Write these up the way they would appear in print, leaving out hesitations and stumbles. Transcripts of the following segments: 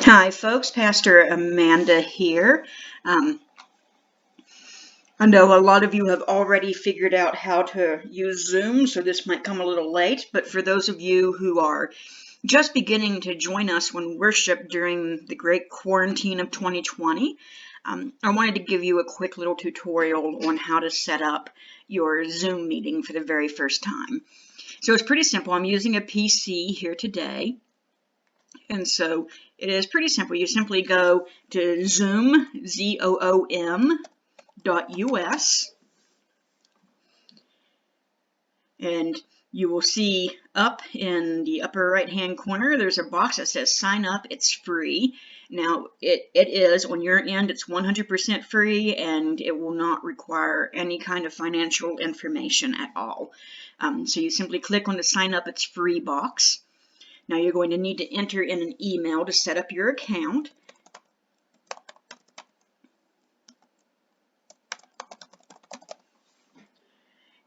Hi folks, Pastor Amanda here. I know a lot of you have already figured out how to use Zoom, so this might come a little late, but for those of you who are just beginning to join us when worship during the great quarantine of 2020, I wanted to give you a quick little tutorial on how to set up your Zoom meeting for the very first time. So it's pretty simple. I'm using a PC here today. And so it is pretty simple. You simply go to Zoom, ZOOM.us, and you will see up in the upper right-hand corner, there's a box that says sign up, it's free. Now, it is, on your end, it's 100% free, and it will not require any kind of financial information at all. So you simply click on the sign up, it's free box. Now you're going to need to enter in an email to set up your account.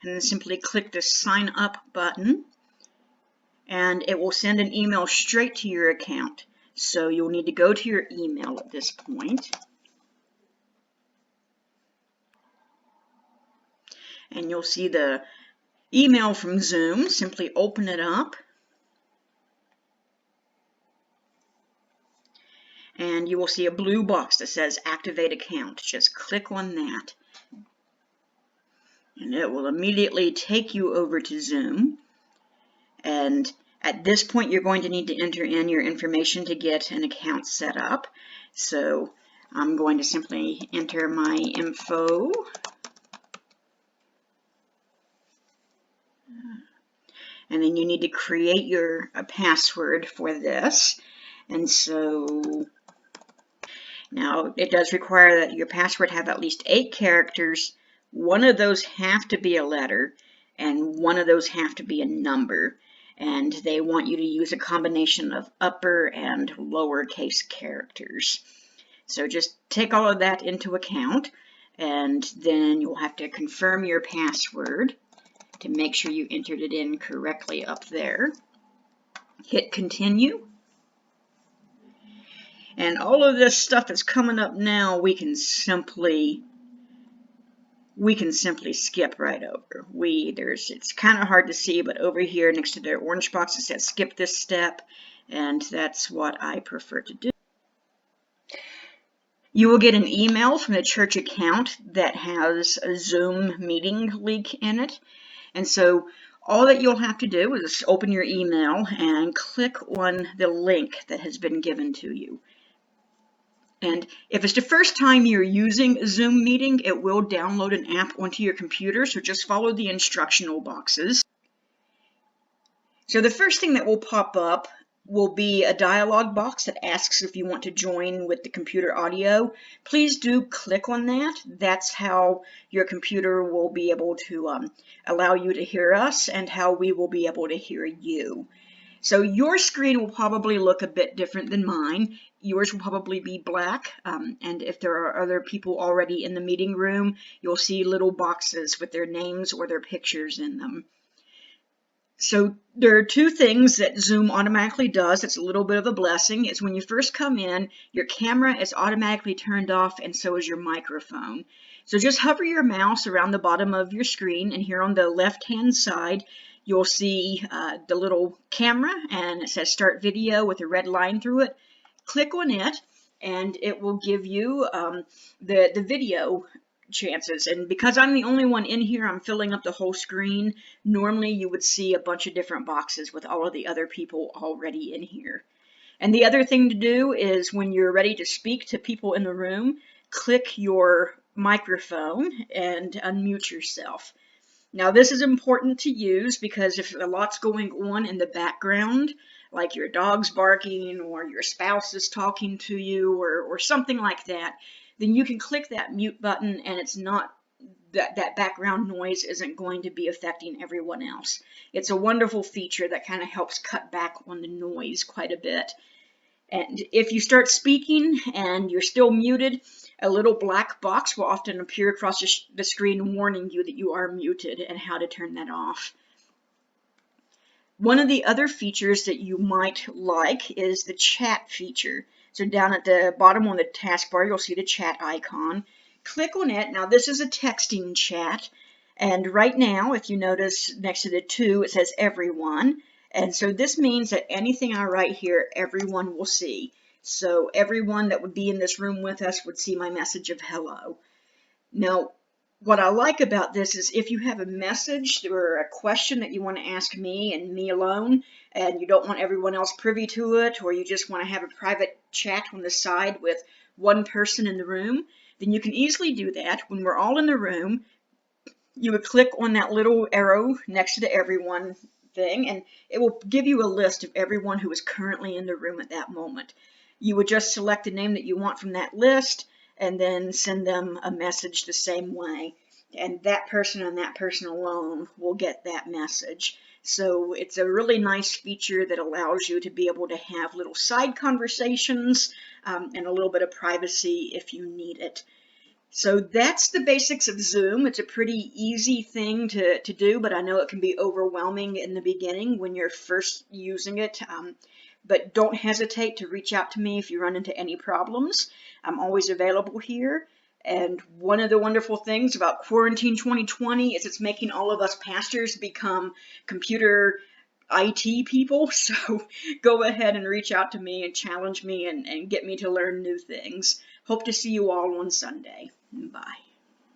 And then simply click the sign up button, and it will send an email straight to your account. So you'll need to go to your email at this point. And you'll see the email from Zoom. Simply open it up. And you will see a blue box that says Activate Account. Just click on that. And it will immediately take you over to Zoom. And at this point, you're going to need to enter in your information to get an account set up. So I'm going to simply enter my info. And then you need to create a password for this. And so now it does require that your password have at least 8 characters. One of those have to be a letter, and one of those have to be a number. And they want you to use a combination of upper and lowercase characters. So just take all of that into account, and then you'll have to confirm your password to make sure you entered it in correctly up there. Hit continue. And all of this stuff that's coming up now, we can simply skip right over. It's kind of hard to see, but over here next to the orange box it says skip this step, and that's what I prefer to do. You will get an email from the church account that has a Zoom meeting link in it. And so all that you'll have to do is open your email and click on the link that has been given to you. And if it's the first time you're using a Zoom meeting, it will download an app onto your computer, so just follow the instructional boxes. So the first thing that will pop up will be a dialog box that asks if you want to join with the computer audio. Please do click on that. That's how your computer will be able to allow you to hear us and how we will be able to hear you. So your screen will probably look a bit different than mine. Yours will probably be black, and if there are other people already in the meeting room, you'll see little boxes with their names or their pictures in them. So there are 2 things that Zoom automatically does. It's a little bit of a blessing. It's when you first come in, your camera is automatically turned off, and so is your microphone. So just hover your mouse around the bottom of your screen, and here on the left-hand side, you'll see the little camera, and it says Start Video with a red line through it. Click on it, and it will give you the video chances. And because I'm the only one in here, I'm filling up the whole screen. Normally you would see a bunch of different boxes with all of the other people already in here. And the other thing to do is when you're ready to speak to people in the room, click your microphone and unmute yourself. Now this is important to use because if a lot's going on in the background, like your dog's barking or your spouse is talking to you or something like that, then you can click that mute button, and it's not that background noise isn't going to be affecting everyone else. It's a wonderful feature that kind of helps cut back on the noise quite a bit. And if you start speaking and you're still muted, a little black box will often appear across the screen warning you that you are muted and how to turn that off. One of the other features that you might like is the chat feature. So down at the bottom on the taskbar, you'll see the chat icon. Click on it. Now this is a texting chat. And right now, if you notice next to the 2, it says everyone. And so this means that anything I write here, everyone will see. So everyone that would be in this room with us would see my message of hello. Now, what I like about this is if you have a message or a question that you want to ask me and me alone, and you don't want everyone else privy to it, or you just want to have a private chat on the side with one person in the room, then you can easily do that. When we're all in the room, you would click on that little arrow next to the everyone thing, and it will give you a list of everyone who is currently in the room at that moment. You would just select the name that you want from that list and then send them a message the same way. And that person and that person alone will get that message. So it's a really nice feature that allows you to be able to have little side conversations and a little bit of privacy if you need it. So that's the basics of Zoom. It's a pretty easy thing to do, but I know it can be overwhelming in the beginning when you're first using it. But don't hesitate to reach out to me if you run into any problems. I'm always available here. And one of the wonderful things about Quarantine 2020 is it's making all of us pastors become computer IT people. So go ahead and reach out to me and challenge me and get me to learn new things. Hope to see you all on Sunday. Bye.